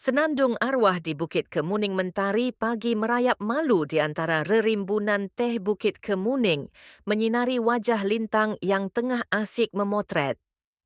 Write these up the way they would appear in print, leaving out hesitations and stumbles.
Senandung arwah di Bukit Kemuning Mentari pagi merayap malu di antara rerimbunan teh Bukit Kemuning, menyinari wajah Lintang yang tengah asyik memotret.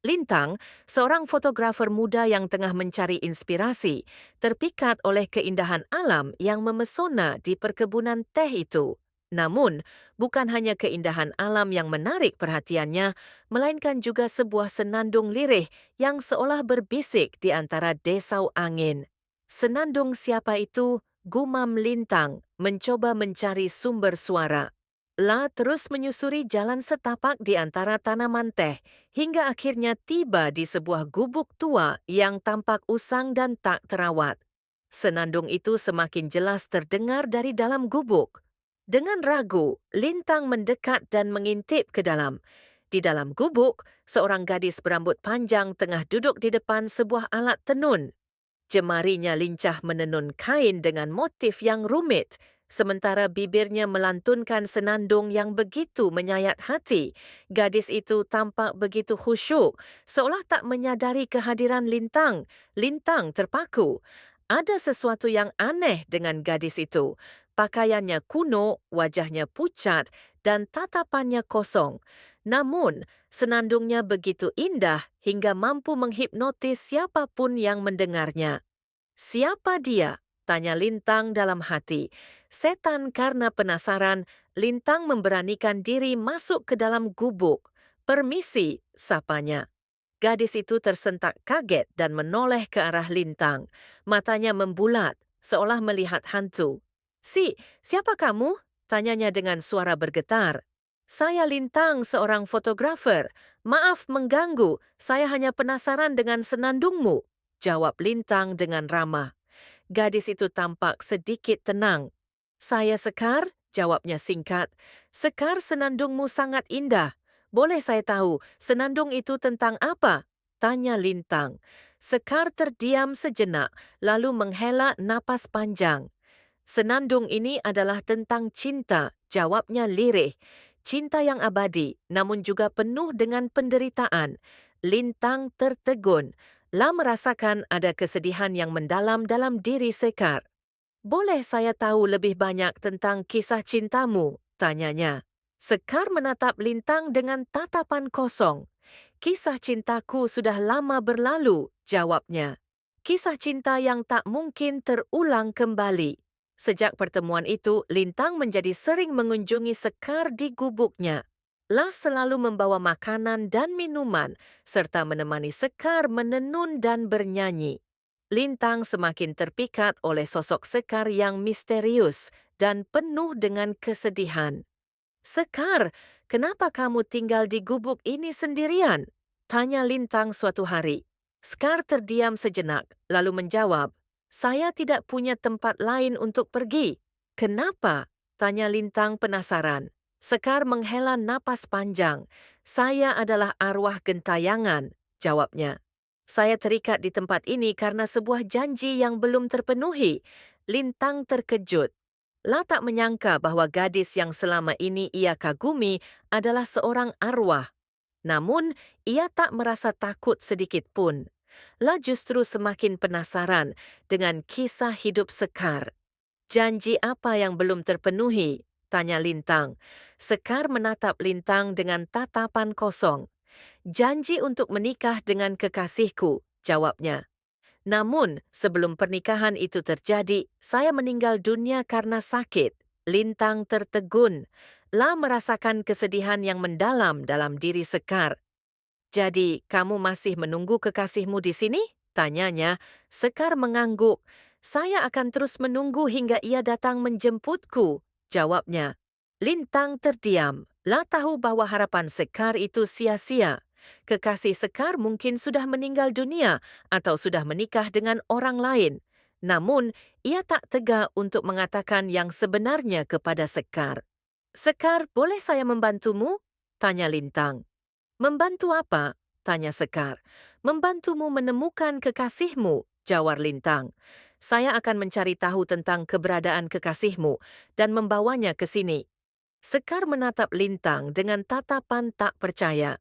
Lintang, seorang fotografer muda yang tengah mencari inspirasi, terpikat oleh keindahan alam yang memesona di perkebunan teh itu. Namun, bukan hanya keindahan alam yang menarik perhatiannya, melainkan juga sebuah senandung lirih yang seolah berbisik di antara desau angin. Senandung siapa itu? Gumam Lintang mencoba mencari sumber suara. La terus menyusuri jalan setapak di antara tanaman teh, hingga akhirnya tiba di sebuah gubuk tua yang tampak usang dan tak terawat. Senandung itu semakin jelas terdengar dari dalam gubuk. Dengan ragu, Lintang mendekat dan mengintip ke dalam. Di dalam gubuk, seorang gadis berambut panjang tengah duduk di depan sebuah alat tenun. Jemarinya lincah menenun kain dengan motif yang rumit, sementara bibirnya melantunkan senandung yang begitu menyayat hati. Gadis itu tampak begitu khusyuk, seolah tak menyadari kehadiran Lintang. Lintang terpaku. Ada sesuatu yang aneh dengan gadis itu. Pakaiannya kuno, wajahnya pucat, dan tatapannya kosong. Namun, senandungnya begitu indah hingga mampu menghipnotis siapapun yang mendengarnya. "Siapa dia?" tanya Lintang dalam hati. Setan karena penasaran, Lintang memberanikan diri masuk ke dalam gubuk. "Permisi," sapanya. Gadis itu tersentak kaget dan menoleh ke arah Lintang. Matanya membulat, seolah melihat hantu. Siapa kamu?" tanyanya dengan suara bergetar. "Saya Lintang, seorang fotografer. Maaf mengganggu, saya hanya penasaran dengan senandungmu," jawab Lintang dengan ramah. Gadis itu tampak sedikit tenang. "Saya Sekar," jawabnya singkat. "Sekar, senandungmu sangat indah. Boleh saya tahu, senandung itu tentang apa?" tanya Lintang. Sekar terdiam sejenak, lalu menghela napas panjang. "Senandung ini adalah tentang cinta," jawabnya lirih. "Cinta yang abadi, namun juga penuh dengan penderitaan." Lintang tertegun. La merasakan ada kesedihan yang mendalam dalam diri Sekar. "Boleh saya tahu lebih banyak tentang kisah cintamu?" tanyanya. Sekar menatap Lintang dengan tatapan kosong. "Kisah cintaku sudah lama berlalu," jawabnya. "Kisah cinta yang tak mungkin terulang kembali." Sejak pertemuan itu, Lintang menjadi sering mengunjungi Sekar di gubuknya. La selalu membawa makanan dan minuman, serta menemani Sekar menenun dan bernyanyi. Lintang semakin terpikat oleh sosok Sekar yang misterius dan penuh dengan kesedihan. "Sekar, kenapa kamu tinggal di gubuk ini sendirian?" tanya Lintang suatu hari. Sekar terdiam sejenak, lalu menjawab, "Saya tidak punya tempat lain untuk pergi." "Kenapa?" tanya Lintang penasaran. Sekar menghela napas panjang. "Saya adalah arwah gentayangan," jawabnya. "Saya terikat di tempat ini karena sebuah janji yang belum terpenuhi." Lintang terkejut. La tak menyangka bahwa gadis yang selama ini ia kagumi adalah seorang arwah. Namun, ia tak merasa takut sedikit pun. La justru semakin penasaran dengan kisah hidup Sekar. "Janji apa yang belum terpenuhi?" tanya Lintang. Sekar menatap Lintang dengan tatapan kosong. "Janji untuk menikah dengan kekasihku," jawabnya. "Namun, sebelum pernikahan itu terjadi, saya meninggal dunia karena sakit." Lintang tertegun. La merasakan kesedihan yang mendalam dalam diri Sekar. "Jadi, kamu masih menunggu kekasihmu di sini?" tanyanya. Sekar mengangguk. "Saya akan terus menunggu hingga ia datang menjemputku," jawabnya. Lintang terdiam. La tahu bahwa harapan Sekar itu sia-sia. Kekasih Sekar mungkin sudah meninggal dunia atau sudah menikah dengan orang lain. Namun, ia tak tega untuk mengatakan yang sebenarnya kepada Sekar. "Sekar, boleh saya membantumu?" tanya Lintang. "Membantu apa?" tanya Sekar. "Membantumu menemukan kekasihmu," jawab Lintang. "Saya akan mencari tahu tentang keberadaan kekasihmu dan membawanya ke sini." Sekar menatap Lintang dengan tatapan tak percaya.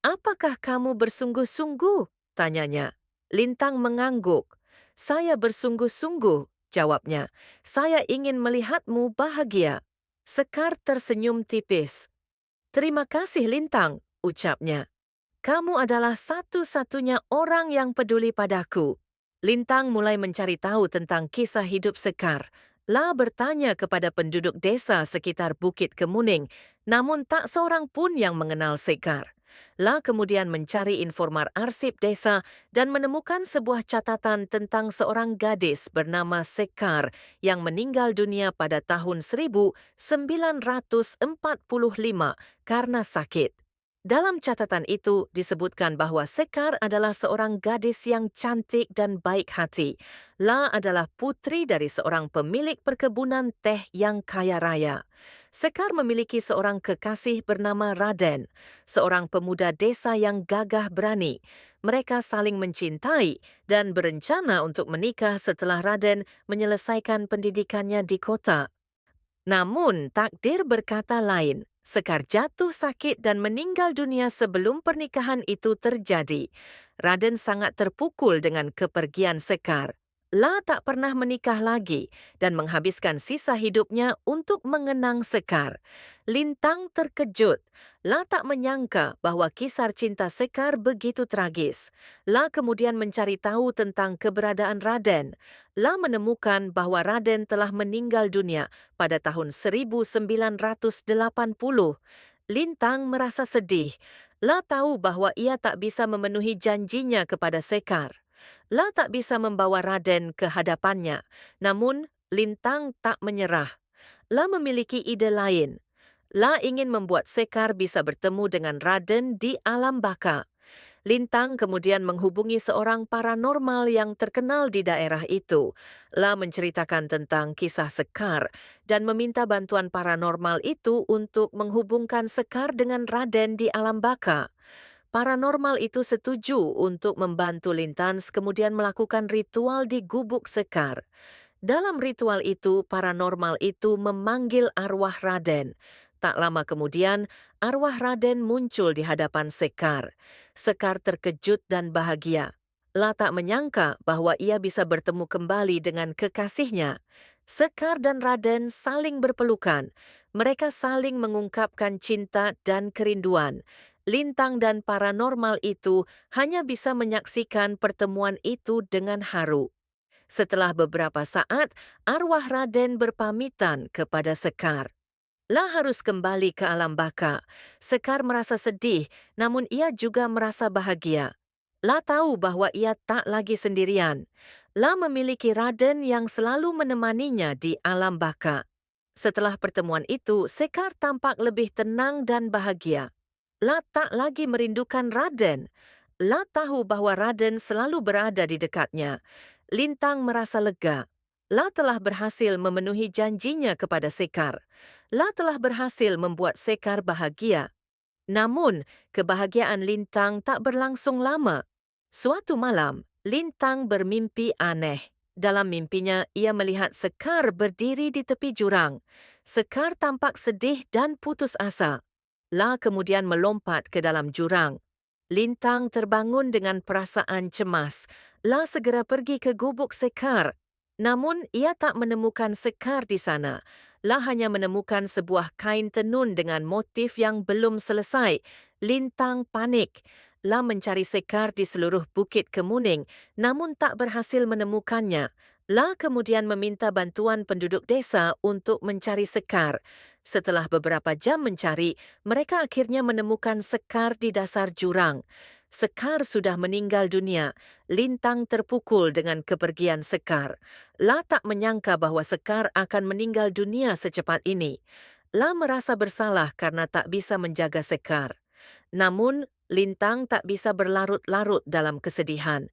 "Apakah kamu bersungguh-sungguh?" tanyanya. Lintang mengangguk. Saya bersungguh-sungguh, jawabnya. Saya ingin melihatmu bahagia. Sekar tersenyum tipis. Terima kasih Lintang, ucapnya. Kamu adalah satu-satunya orang yang peduli padaku. Lintang mulai mencari tahu tentang kisah hidup Sekar. La bertanya kepada penduduk desa sekitar Bukit Kemuning, namun tak seorang pun yang mengenal Sekar. La kemudian mencari informan arsip desa dan menemukan sebuah catatan tentang seorang gadis bernama Sekar yang meninggal dunia pada tahun 1945 karena sakit. Dalam catatan itu disebutkan bahwa Sekar adalah seorang gadis yang cantik dan baik hati. La adalah putri dari seorang pemilik perkebunan teh yang kaya raya. Sekar memiliki seorang kekasih bernama Raden, seorang pemuda desa yang gagah berani. Mereka saling mencintai dan berencana untuk menikah setelah Raden menyelesaikan pendidikannya di kota. Namun, takdir berkata lain. Sekar jatuh sakit dan meninggal dunia sebelum pernikahan itu terjadi. Raden sangat terpukul dengan kepergian Sekar. La tak pernah menikah lagi dan menghabiskan sisa hidupnya untuk mengenang Sekar. Lintang terkejut. La tak menyangka bahwa kisah cinta Sekar begitu tragis. La kemudian mencari tahu tentang keberadaan Raden. La menemukan bahwa Raden telah meninggal dunia pada tahun 1980. Lintang merasa sedih. La tahu bahwa ia tak bisa memenuhi janjinya kepada Sekar. La tak bisa membawa Raden ke hadapannya, namun Lintang tak menyerah. La memiliki ide lain. La ingin membuat Sekar bisa bertemu dengan Raden di alam baka. Lintang kemudian menghubungi seorang paranormal yang terkenal di daerah itu. La menceritakan tentang kisah Sekar dan meminta bantuan paranormal itu untuk menghubungkan Sekar dengan Raden di alam baka. Paranormal itu setuju untuk membantu Lintang kemudian melakukan ritual di gubuk Sekar. Dalam ritual itu, paranormal itu memanggil arwah Raden. Tak lama kemudian, arwah Raden muncul di hadapan Sekar. Sekar terkejut dan bahagia. La tak menyangka bahwa ia bisa bertemu kembali dengan kekasihnya. Sekar dan Raden saling berpelukan. Mereka saling mengungkapkan cinta dan kerinduan. Lintang dan paranormal itu hanya bisa menyaksikan pertemuan itu dengan haru. Setelah beberapa saat, arwah Raden berpamitan kepada Sekar. La harus kembali ke alam baka. Sekar merasa sedih, namun ia juga merasa bahagia. La tahu bahwa ia tak lagi sendirian. La memiliki Raden yang selalu menemaninya di alam baka. Setelah pertemuan itu, Sekar tampak lebih tenang dan bahagia. La tak lagi merindukan Raden. La tahu bahwa Raden selalu berada di dekatnya. Lintang merasa lega. La telah berhasil memenuhi janjinya kepada Sekar. La telah berhasil membuat Sekar bahagia. Namun, kebahagiaan Lintang tak berlangsung lama. Suatu malam, Lintang bermimpi aneh. Dalam mimpinya, ia melihat Sekar berdiri di tepi jurang. Sekar tampak sedih dan putus asa. La kemudian melompat ke dalam jurang. Lintang terbangun dengan perasaan cemas. La segera pergi ke gubuk Sekar. Namun, ia tak menemukan Sekar di sana. La hanya menemukan sebuah kain tenun dengan motif yang belum selesai. Lintang panik. La mencari Sekar di seluruh Bukit Kemuning, namun tak berhasil menemukannya. La kemudian meminta bantuan penduduk desa untuk mencari Sekar. Setelah beberapa jam mencari, mereka akhirnya menemukan Sekar di dasar jurang. Sekar sudah meninggal dunia. Lintang terpukul dengan kepergian Sekar. La tak menyangka bahwa Sekar akan meninggal dunia secepat ini. La merasa bersalah karena tak bisa menjaga Sekar. Namun, Lintang tak bisa berlarut-larut dalam kesedihan.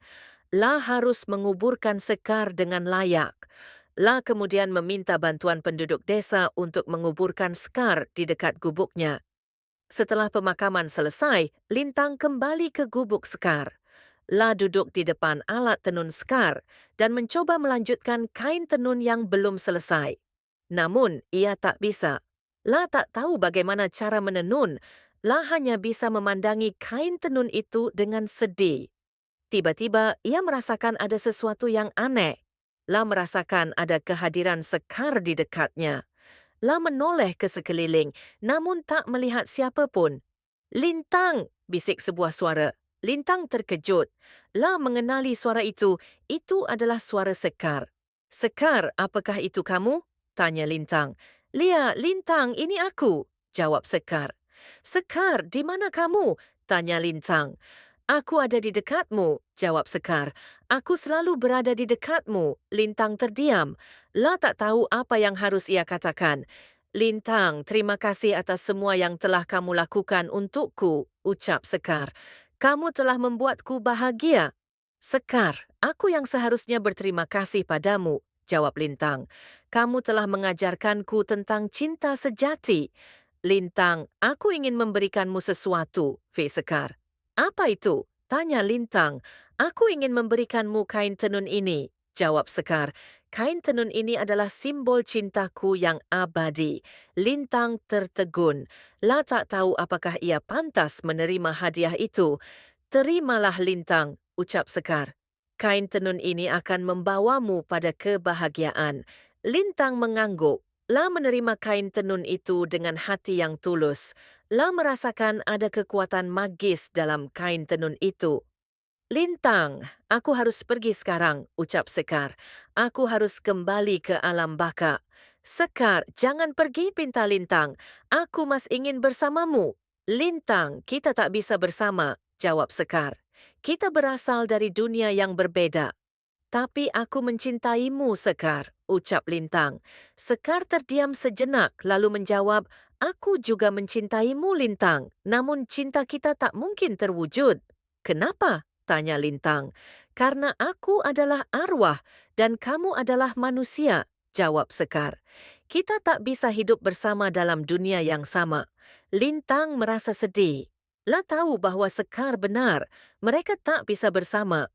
La harus menguburkan Sekar dengan layak. La kemudian meminta bantuan penduduk desa untuk menguburkan Sekar di dekat gubuknya. Setelah pemakaman selesai, Lintang kembali ke gubuk Sekar. La duduk di depan alat tenun Sekar dan mencoba melanjutkan kain tenun yang belum selesai. Namun, ia tak bisa. La tak tahu bagaimana cara menenun. La hanya bisa memandangi kain tenun itu dengan sedih. Tiba-tiba, ia merasakan ada sesuatu yang aneh. La merasakan ada kehadiran Sekar di dekatnya. La menoleh ke sekeliling, namun tak melihat siapa pun. Lintang, bisik sebuah suara. Lintang terkejut. La mengenali suara itu. Itu adalah suara Sekar. Sekar, apakah itu kamu? Tanya Lintang. Lia, Lintang, ini aku. Jawab Sekar. Sekar, di mana kamu? Tanya Lintang. Aku ada di dekatmu, jawab Sekar. Aku selalu berada di dekatmu. Lintang terdiam. La tak tahu apa yang harus ia katakan. Lintang, terima kasih atas semua yang telah kamu lakukan untukku, ucap Sekar. Kamu telah membuatku bahagia. Sekar, aku yang seharusnya berterima kasih padamu, jawab Lintang. Kamu telah mengajarkanku tentang cinta sejati. Lintang, aku ingin memberikanmu sesuatu, V. Sekar. Apa itu? Tanya Lintang. Aku ingin memberikanmu kain tenun ini, jawab Sekar. Kain tenun ini adalah simbol cintaku yang abadi. Lintang tertegun. La tak tahu apakah ia pantas menerima hadiah itu. Terimalah Lintang, ucap Sekar. Kain tenun ini akan membawamu pada kebahagiaan. Lintang mengangguk. La menerima kain tenun itu dengan hati yang tulus. La merasakan ada kekuatan magis dalam kain tenun itu. Lintang, aku harus pergi sekarang, ucap Sekar. Aku harus kembali ke alam baka. Sekar, jangan pergi, pinta Lintang. Aku masih ingin bersamamu. Lintang, kita tak bisa bersama, jawab Sekar. Kita berasal dari dunia yang berbeda. Tapi aku mencintaimu, Sekar, ucap Lintang. Sekar terdiam sejenak lalu menjawab, aku juga mencintaimu, Lintang. Namun cinta kita tak mungkin terwujud. Kenapa? Tanya Lintang. Karena aku adalah arwah dan kamu adalah manusia, jawab Sekar. Kita tak bisa hidup bersama dalam dunia yang sama. Lintang merasa sedih. La tahu bahwa Sekar benar. Mereka tak bisa bersama.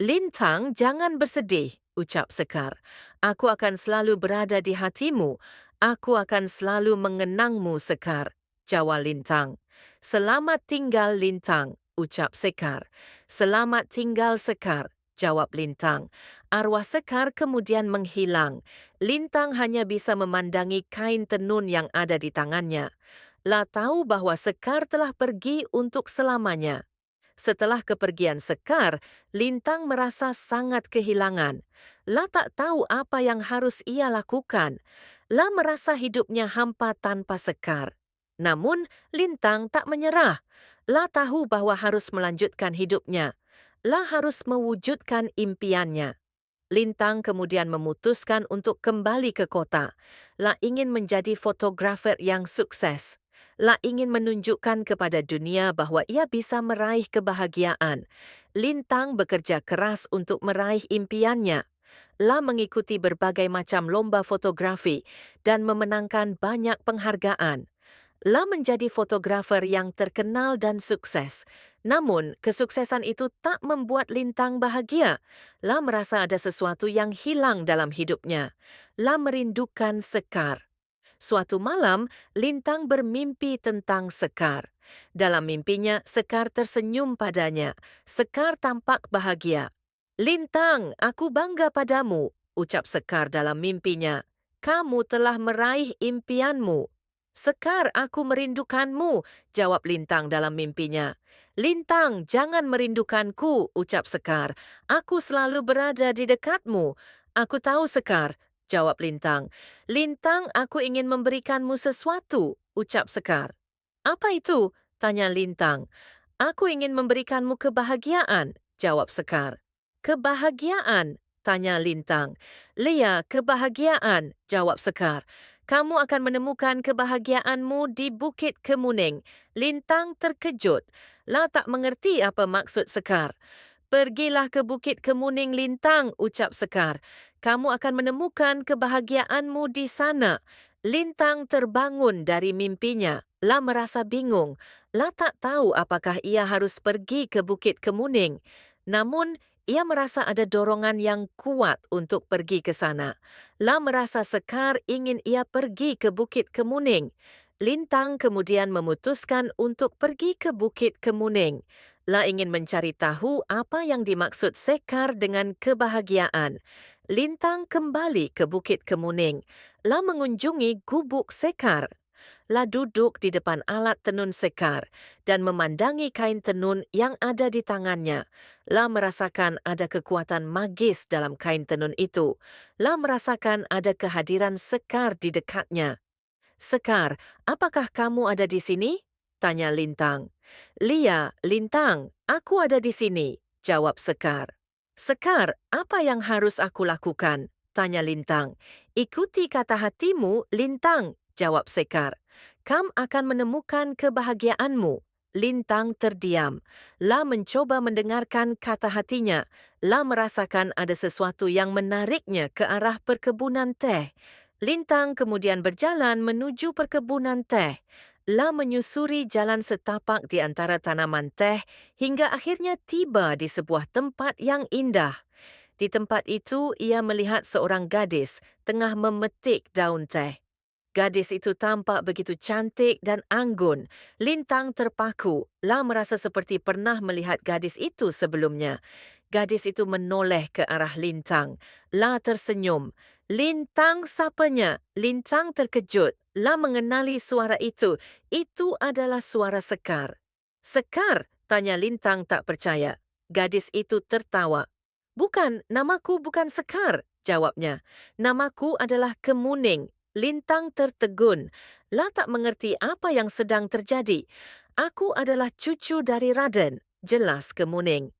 Lintang, jangan bersedih, ucap Sekar. Aku akan selalu berada di hatimu. Aku akan selalu mengenangmu, Sekar, jawab Lintang. Selamat tinggal, Lintang, ucap Sekar. Selamat tinggal, Sekar, jawab Lintang. Arwah Sekar kemudian menghilang. Lintang hanya bisa memandangi kain tenun yang ada di tangannya. La tahu bahwa Sekar telah pergi untuk selamanya. Setelah kepergian Sekar, Lintang merasa sangat kehilangan. La tak tahu apa yang harus ia lakukan. La merasa hidupnya hampa tanpa Sekar. Namun, Lintang tak menyerah. La tahu bahwa harus melanjutkan hidupnya. La harus mewujudkan impiannya. Lintang kemudian memutuskan untuk kembali ke kota. La ingin menjadi fotografer yang sukses. La ingin menunjukkan kepada dunia bahwa ia bisa meraih kebahagiaan. Lintang bekerja keras untuk meraih impiannya. La mengikuti berbagai macam lomba fotografi dan memenangkan banyak penghargaan. La menjadi fotografer yang terkenal dan sukses. Namun, kesuksesan itu tak membuat Lintang bahagia. La merasa ada sesuatu yang hilang dalam hidupnya. La merindukan Sekar. Suatu malam, Lintang bermimpi tentang Sekar. Dalam mimpinya, Sekar tersenyum padanya. Sekar tampak bahagia. Lintang, aku bangga padamu, ucap Sekar dalam mimpinya. Kamu telah meraih impianmu. Sekar, aku merindukanmu, jawab Lintang dalam mimpinya. Lintang, jangan merindukanku, ucap Sekar. Aku selalu berada di dekatmu. Aku tahu, Sekar, jawab Lintang. Lintang, aku ingin memberikanmu sesuatu, ucap Sekar. Apa itu? Tanya Lintang. Aku ingin memberikanmu kebahagiaan, jawab Sekar. Kebahagiaan? Tanya Lintang. Lia, kebahagiaan, jawab Sekar. Kamu akan menemukan kebahagiaanmu di Bukit Kemuning. Lintang terkejut. La tak mengerti apa maksud Sekar. Pergilah ke Bukit Kemuning, Lintang, ucap Sekar. Kamu akan menemukan kebahagiaanmu di sana. Lintang terbangun dari mimpinya. La merasa bingung. La tak tahu apakah ia harus pergi ke Bukit Kemuning. Namun, ia merasa ada dorongan yang kuat untuk pergi ke sana. La merasa Sekar ingin ia pergi ke Bukit Kemuning. Lintang kemudian memutuskan untuk pergi ke Bukit Kemuning. La ingin mencari tahu apa yang dimaksud Sekar dengan kebahagiaan. Lintang kembali ke Bukit Kemuning. La mengunjungi gubuk Sekar. La duduk di depan alat tenun Sekar dan memandangi kain tenun yang ada di tangannya. La merasakan ada kekuatan magis dalam kain tenun itu. La merasakan ada kehadiran Sekar di dekatnya. Sekar, apakah kamu ada di sini? Tanya Lintang. Lia, Lintang, aku ada di sini, jawab Sekar. Sekar, apa yang harus aku lakukan? Tanya Lintang. Ikuti kata hatimu, Lintang, jawab Sekar. Kam akan menemukan kebahagiaanmu. Lintang terdiam. La mencoba mendengarkan kata hatinya. La merasakan ada sesuatu yang menariknya ke arah perkebunan teh. Lintang kemudian berjalan menuju perkebunan teh. La menyusuri jalan setapak di antara tanaman teh hingga akhirnya tiba di sebuah tempat yang indah. Di tempat itu, ia melihat seorang gadis tengah memetik daun teh. Gadis itu tampak begitu cantik dan anggun. Lintang terpaku. La merasa seperti pernah melihat gadis itu sebelumnya. Gadis itu menoleh ke arah Lintang. La tersenyum. Lintang sapanya. Lintang terkejut. La mengenali suara itu. Itu adalah suara Sekar. Sekar? Tanya Lintang tak percaya. Gadis itu tertawa. Bukan, namaku bukan Sekar, jawabnya. Namaku adalah Kemuning. Lintang tertegun. La tak mengerti apa yang sedang terjadi. Aku adalah cucu dari Raden, jelas Kemuning.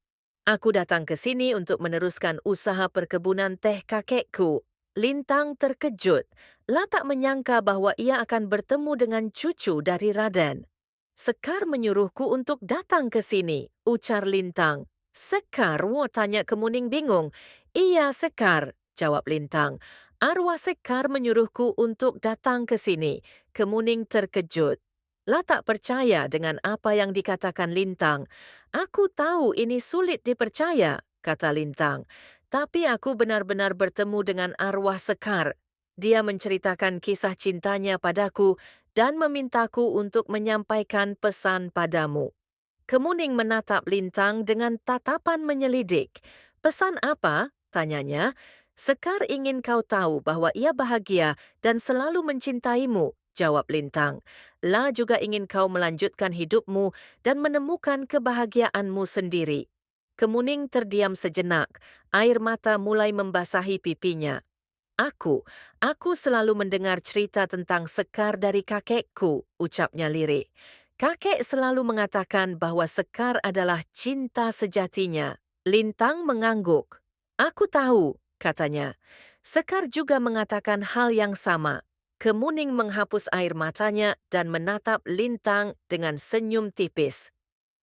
Aku datang ke sini untuk meneruskan usaha perkebunan teh kakekku. Lintang terkejut. La tak menyangka bahwa ia akan bertemu dengan cucu dari Raden. Sekar menyuruhku untuk datang ke sini, ucar Lintang. Sekar? Tanya Kemuning bingung. Iya, Sekar, jawab Lintang. Arwah Sekar menyuruhku untuk datang ke sini. Kemuning terkejut. La tak percaya dengan apa yang dikatakan Lintang. Aku tahu ini sulit dipercaya, kata Lintang. Tapi aku benar-benar bertemu dengan arwah Sekar. Dia menceritakan kisah cintanya padaku dan memintaku untuk menyampaikan pesan padamu. Kemuning menatap Lintang dengan tatapan menyelidik. Pesan apa? Tanyanya. Sekar ingin kau tahu bahwa ia bahagia dan selalu mencintaimu, jawab Lintang. La juga ingin kau melanjutkan hidupmu dan menemukan kebahagiaanmu sendiri. Kemuning terdiam sejenak. Air mata mulai membasahi pipinya. Aku selalu mendengar cerita tentang Sekar dari kakekku, ucapnya lirik. Kakek selalu mengatakan bahwa Sekar adalah cinta sejatinya. Lintang mengangguk. Aku tahu, katanya. Sekar juga mengatakan hal yang sama. Kemuning menghapus air matanya dan menatap Lintang dengan senyum tipis.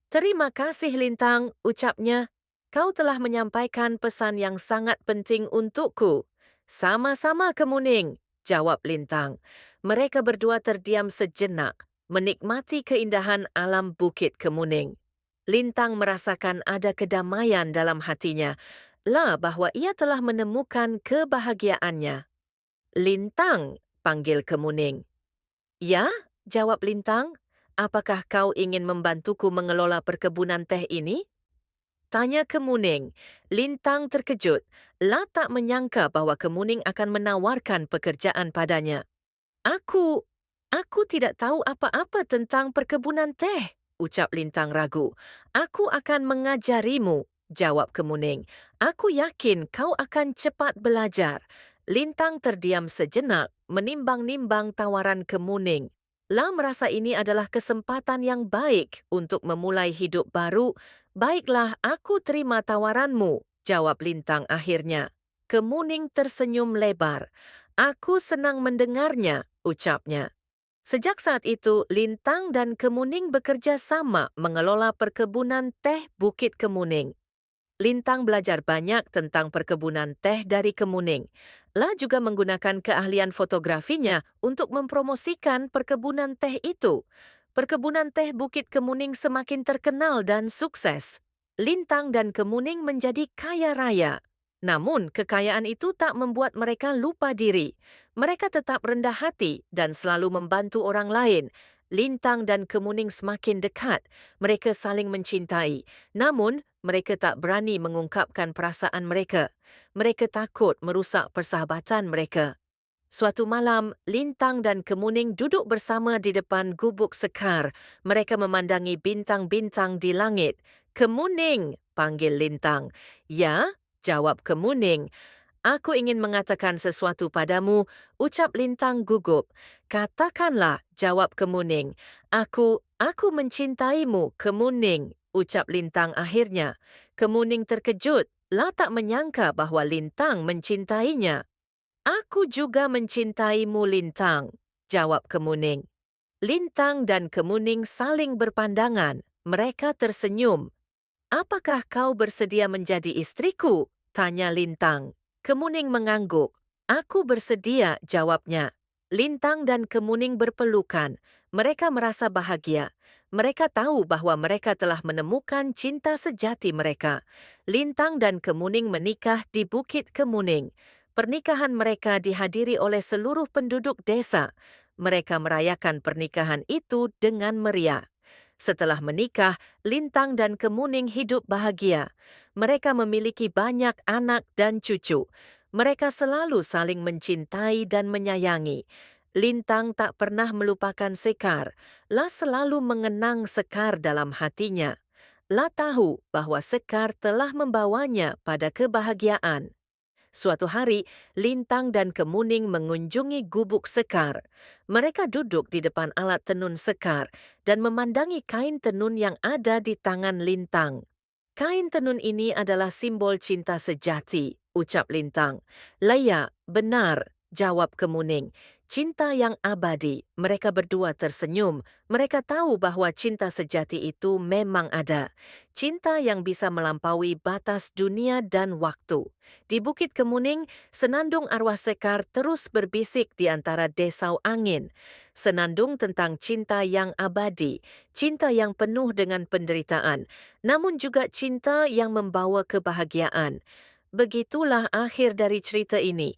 Terima kasih Lintang, ucapnya. Kau telah menyampaikan pesan yang sangat penting untukku. Sama-sama Kemuning, jawab Lintang. Mereka berdua terdiam sejenak, menikmati keindahan alam Bukit Kemuning. Lintang merasakan ada kedamaian dalam hatinya, bahwa ia telah menemukan kebahagiaannya. Lintang, panggil Kemuning. Ya, jawab Lintang. Apakah kau ingin membantuku mengelola perkebunan teh ini? Tanya Kemuning. Lintang terkejut. La tak menyangka bahwa Kemuning akan menawarkan pekerjaan padanya. Aku tidak tahu apa-apa tentang perkebunan teh, ucap Lintang ragu. Aku akan mengajarimu, jawab Kemuning. Aku yakin kau akan cepat belajar. Lintang terdiam sejenak, menimbang-nimbang tawaran Kemuning. La merasa ini adalah kesempatan yang baik untuk memulai hidup baru. Baiklah, aku terima tawaranmu, jawab Lintang akhirnya. Kemuning tersenyum lebar. Aku senang mendengarnya, ucapnya. Sejak saat itu, Lintang dan Kemuning bekerja sama mengelola perkebunan teh Bukit Kemuning. Lintang belajar banyak tentang perkebunan teh dari Kemuning. La juga menggunakan keahlian fotografinya untuk mempromosikan perkebunan teh itu. Perkebunan teh Bukit Kemuning semakin terkenal dan sukses. Lintang dan Kemuning menjadi kaya raya. Namun, kekayaan itu tak membuat mereka lupa diri. Mereka tetap rendah hati dan selalu membantu orang lain. Lintang dan Kemuning semakin dekat. Mereka saling mencintai. Namun, mereka tak berani mengungkapkan perasaan mereka. Mereka takut merusak persahabatan mereka. Suatu malam, Lintang dan Kemuning duduk bersama di depan gubuk Sekar. Mereka memandangi bintang-bintang di langit. "Kemuning," panggil Lintang. "Ya," jawab Kemuning. "Aku ingin mengatakan sesuatu padamu," ucap Lintang gugup. "Katakanlah," jawab Kemuning. Aku mencintaimu, Kemuning," ucap Lintang akhirnya. Kemuning terkejut, tak menyangka bahawa Lintang mencintainya. "Aku juga mencintaimu, Lintang," jawab Kemuning. Lintang dan Kemuning saling berpandangan. Mereka tersenyum. "Apakah kau bersedia menjadi istriku?" tanya Lintang. Kemuning mengangguk. "Aku bersedia," jawabnya. Lintang dan Kemuning berpelukan. Mereka merasa bahagia. Mereka tahu bahawa mereka telah menemukan cinta sejati mereka. Lintang dan Kemuning menikah di Bukit Kemuning. Pernikahan mereka dihadiri oleh seluruh penduduk desa. Mereka merayakan pernikahan itu dengan meriah. Setelah menikah, Lintang dan Kemuning hidup bahagia. Mereka memiliki banyak anak dan cucu. Mereka selalu saling mencintai dan menyayangi. Lintang tak pernah melupakan Sekar. Selalu mengenang Sekar dalam hatinya. Tahu bahawa Sekar telah membawanya pada kebahagiaan. Suatu hari, Lintang dan Kemuning mengunjungi gubuk Sekar. Mereka duduk di depan alat tenun Sekar dan memandangi kain tenun yang ada di tangan Lintang. "Kain tenun ini adalah simbol cinta sejati," ucap Lintang. "Layak, benar," jawab Kemuning. "Cinta yang abadi." Mereka berdua tersenyum. Mereka tahu bahawa cinta sejati itu memang ada. Cinta yang bisa melampaui batas dunia dan waktu. Di Bukit Kemuning, senandung arwah Sekar terus berbisik di antara desau angin. Senandung tentang cinta yang abadi, cinta yang penuh dengan penderitaan, namun juga cinta yang membawa kebahagiaan. Begitulah akhir dari cerita ini.